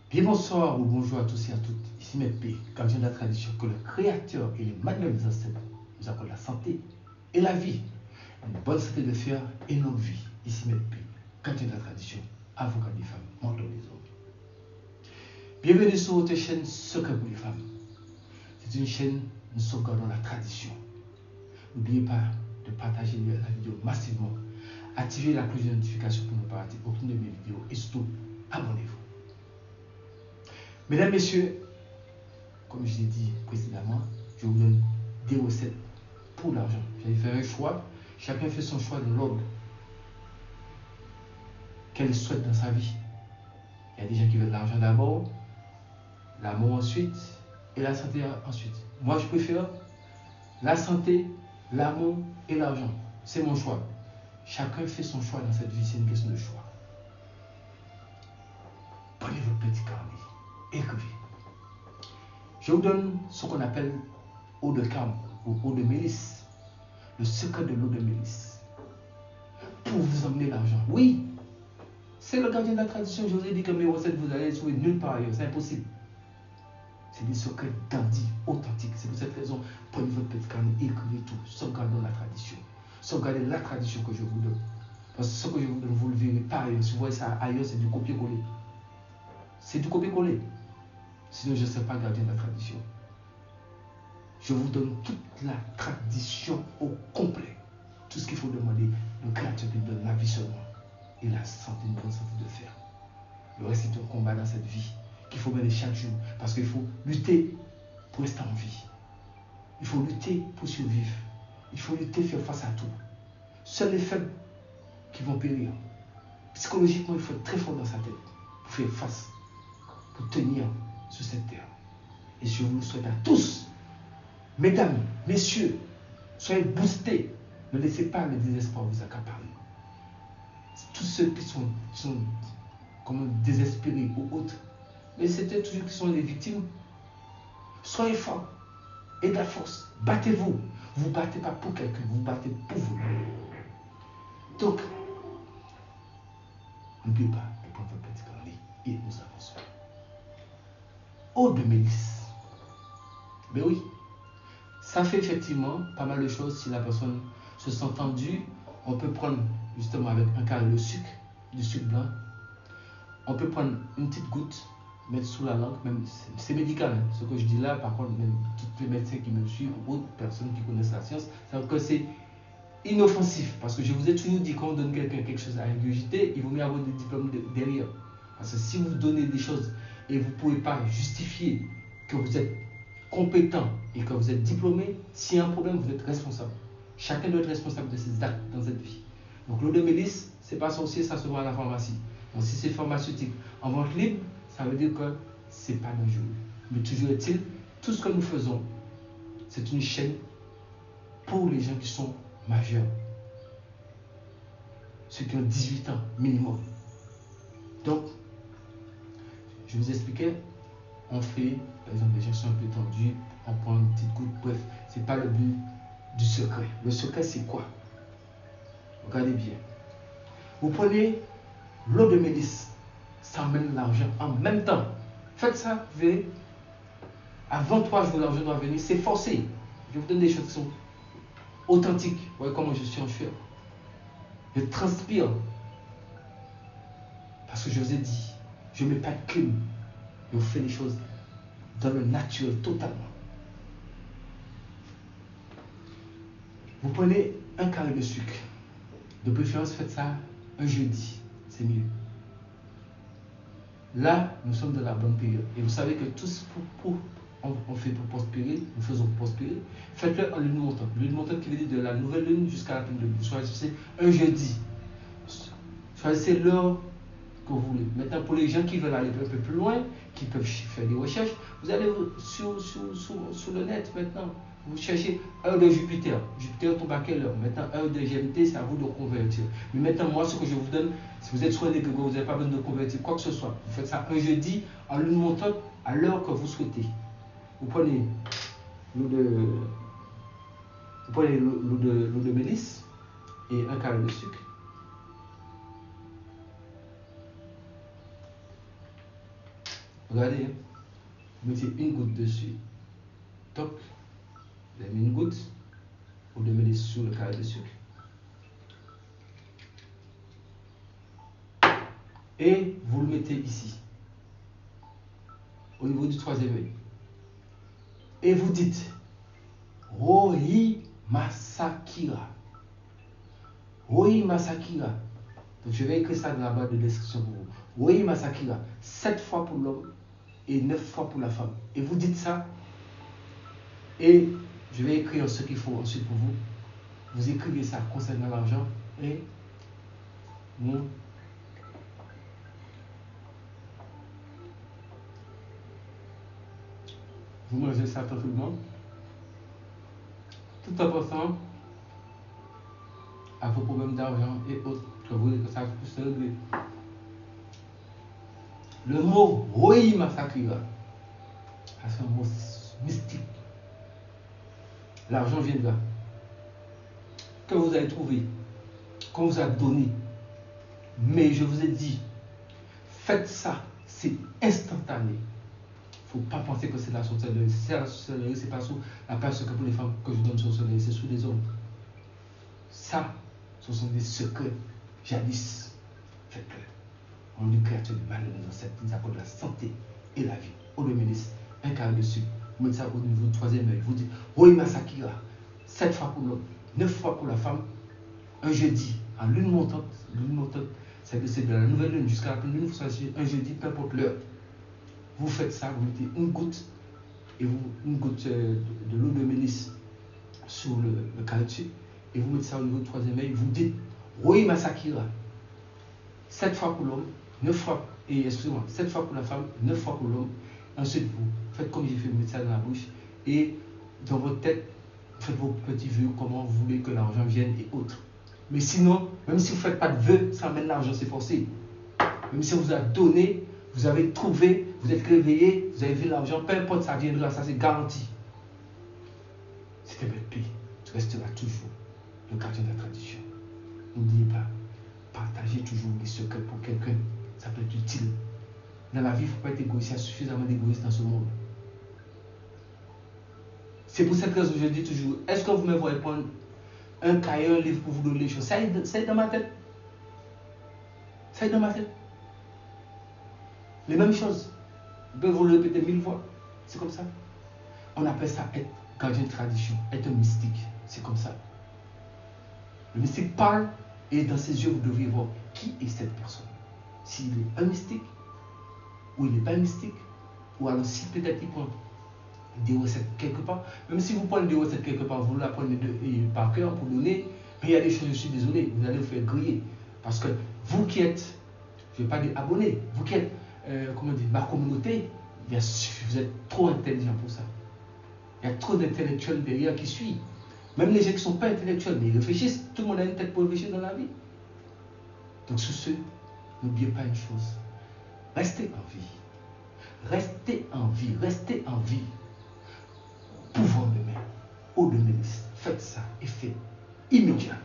Bien bonsoir ou bonjour à tous et à toutes. Ici Mepé, gardien de la tradition, que le Créateur et les manuels des ancêtres nous accordent la santé et la vie. Une bonne santé de fer et une longue vie. Ici Mepé, gardien de la tradition, avocat des femmes, mentor des hommes. Bienvenue sur votre chaîne Secret pour les femmes. C'est une chaîne nous sauvegardons la tradition. N'oubliez pas de partager la vidéo massivement. Activez la cloche de notification pour ne pas rater aucune de mes vidéos et surtout, abonnez-vous. Mesdames, Messieurs, comme je l'ai dit précédemment, je vous donne des recettes pour l'argent. J'avais fait un choix. Chacun fait son choix de l'ordre qu'elle souhaite dans sa vie. Il y a des gens qui veulent l'argent d'abord, l'amour ensuite et la santé ensuite. Moi, je préfère la santé, l'amour et l'argent. C'est mon choix. Chacun fait son choix dans cette vie. C'est une question de choix. Prenez votre petit carnet. Écrivez. Je vous donne ce qu'on appelle eau de carme ou eau de mélisse. Le secret de l'eau de mélisse. Pour vous emmener l'argent. Oui, c'est le gardien de la tradition. Je vous ai dit que mes recettes, vous allez les trouver nulle part ailleurs. C'est impossible. C'est des secrets dandy, authentiques. C'est pour cette raison, prenez votre petit carnet, écrivez tout. Sauvegardons la tradition. Sauvegardez la tradition que je vous donne. Parce que ce que je vous donne, vous ne le verrez pas ailleurs. Si vous voyez ça ailleurs, c'est du copier-coller. C'est du copier-coller. Sinon, je ne serai pas gardien de la tradition. Je vous donne toute la tradition au complet. Tout ce qu'il faut demander, le Créateur qui donne la vie seulement. Et la santé, une bonne santé de fer. Le reste est un combat dans cette vie qu'il faut mener chaque jour. Parce qu'il faut lutter pour rester en vie. Il faut lutter pour survivre. Il faut lutter, faire face à tout. Seuls les faibles qui vont périr. Psychologiquement, il faut être très fort dans sa tête pour faire face, pour tenir sur cette terre. Et je vous le souhaite à tous, mesdames, messieurs, soyez boostés. Ne laissez pas le désespoir vous accaparer. Tous ceux qui sont comme désespérés ou autres, mais c'était toujours qui sont les victimes. Soyez forts et de la force. Battez-vous. Vous ne battez pas pour quelqu'un, vous battez pour vous. Donc, n'oubliez pas de prendre votre petit carnet et nous avançons. Eau de mélisse. Mais oui, ça fait effectivement pas mal de choses. Si la personne se sent tendue, on peut prendre justement avec un carré de sucre, du sucre blanc. On peut prendre une petite goutte, mettre sous la langue, même c'est médical. Hein. Ce que je dis là, par contre, même tous les médecins qui me suivent, ou autres personnes qui connaissent la science, savent que c'est inoffensif. Parce que je vous ai toujours dit, quand on donne quelqu'un quelque chose à ingurgiter, il vaut mieux avoir des diplômes derrière. Parce que si vous donnez des choses et vous ne pouvez pas justifier que vous êtes compétent et que vous êtes diplômé, s'il y a un problème, vous êtes responsable. Chacun doit être responsable de ses actes dans cette vie. Donc l'eau de mélisse, ce n'est pas sorcier, ça se vend à la pharmacie. Donc si c'est pharmaceutique en vente libre, ça veut dire que ce n'est pas dangereux. Mais toujours est-il, tout ce que nous faisons, c'est une chaîne pour les gens qui sont majeurs. Ceux qui ont 18 ans minimum. Donc, je vous expliquais, on fait, par exemple, les gens sont un peu tendus, on prend une petite goutte, bref, ce n'est pas le but du secret. Le secret, c'est quoi? Regardez bien. Vous prenez l'eau de mélisse, ça emmène l'argent en même temps. Faites ça, vous verrez. Avant 3 jours, l'argent doit venir, c'est forcé. Je vous donne des choses qui sont authentiques. Vous voyez comment je suis en sueur. Je transpire. Parce que je vous ai dit, je ne mets pas de clim. Je vous fais les choses dans le naturel totalement. Vous prenez un carré de sucre. De préférence, faites ça un jeudi. C'est mieux. Là, nous sommes dans la bonne période. Et vous savez que tout ce on fait pour prospérer, nous faisons pour prospérer. Faites-le en lune montante. Lune montante qui veut dire de la nouvelle lune jusqu'à la pleine lune. Vous choisissez un jeudi. Choisissez l'heure que vous voulez. Maintenant, pour les gens qui veulent aller un peu plus loin, qui peuvent faire des recherches, vous allez sur le net maintenant. Vous cherchez heure de Jupiter. Jupiter tombe à quelle heure? Maintenant, heure de GMT, c'est à vous de convertir. Mais maintenant, moi, ce que je vous donne, si vous êtes soigné, que vous n'avez pas besoin de convertir quoi que ce soit, vous faites ça un jeudi en lune montante à l'heure que vous souhaitez. Vous prenez l'eau de mélisse et un carré de sucre. Regardez, hein. Vous mettez une goutte dessus. Toc. Vous avez mis une goutte. Vous le mettez sur le carré de sucre. Et vous le mettez ici. Au niveau du troisième œil. Et vous dites Roi Masakira. Roi Masakira. Donc je vais écrire ça dans la barre de description pour vous. Roi Masakira. 7 fois pour l'homme et 9 fois pour la femme. Et vous dites ça. Et je vais écrire ce qu'il faut ensuite pour vous. Vous écrivez ça concernant l'argent. Et vous mangez ça tranquillement. Tout en pensant à vos problèmes d'argent et autres. Que vous voulez que ça puisse se régler. Le mot Roi Masakira, c'est un mot mystique. L'argent viendra. Que vous avez trouvé, qu'on vous a donné. Mais je vous ai dit, faites ça, c'est instantané. Il ne faut pas penser que c'est la sorcellerie. Si c'est la sorcellerie, ce n'est pas sur la personne que pour les femmes que je donne sorcellerie, c'est sur les hommes. Ça, ce sont des secrets. Jadis, faites-le. On lui créature du mal de nos ancêtres, nous accorde la santé et la vie. Au ministre, un carré dessus. Vous mettez ça au niveau du troisième œil. Vous dites, Roi Masakira, 7 fois pour l'homme, 9 fois pour la femme. Un jeudi, en lune montante, c'est de la nouvelle lune jusqu'à la pleine lune, un jeudi, peu importe l'heure. Vous faites ça, vous mettez une goutte, et une goutte de l'eau de mélisse sur le carré dessus, et vous mettez ça au niveau du troisième œil. Vous dites, Roi Masakira, 7 fois pour l'homme, 9 fois, et excusez-moi, 7 fois pour la femme, 9 fois pour l'homme. Ensuite, vous faites comme j'ai fait, vous mettez ça dans la bouche, et dans votre tête, vous faites vos petits vœux, comment vous voulez que l'argent vienne et autres. Mais sinon, même si vous ne faites pas de vœux, ça amène l'argent, c'est forcé. Même si on vous a donné, vous avez trouvé, vous êtes réveillé, vous avez vu l'argent, peu importe, ça viendra, ça c'est garanti. C'était votre pays, tu resteras toujours le gardien de la tradition. N'oubliez pas, partagez toujours les secrets pour quelqu'un, ça peut être utile. Dans la vie, il ne faut pas être égoïste, il y a suffisamment d'égoïstes dans ce monde. C'est pour cette raison que je dis toujours, est-ce que vous me voyez prendre un cahier, un livre pour vous donner les choses? Ça est dans ma tête. Ça est dans ma tête. Les mêmes choses. Je peux vous le répéter 1000 fois. C'est comme ça. On appelle ça être gardien de tradition, être un mystique. C'est comme ça. Le mystique parle et dans ses yeux, vous devriez voir qui est cette personne. S'il est un mystique ou il n'est pas un mystique, ou alors si peut-être il prend des recettes quelque part. Même si vous prenez des recettes quelque part, vous la prenez par cœur pour donner, mais il y a des choses, je suis désolé, vous allez vous faire griller. Parce que vous qui êtes, je ne vais pas dire abonnés, vous qui êtes, comment dire, ma communauté, vous êtes trop intelligent pour ça. Il y a trop d'intellectuels derrière qui suivent. Même les gens qui ne sont pas intellectuels, mais ils réfléchissent. Tout le monde a une tête pour réfléchir dans la vie. Donc sur ce, n'oubliez pas une chose. Restez en vie. Restez en vie. Restez en vie. Pouvoir de main. Eau de ministre. Faites ça et faites immédiatement.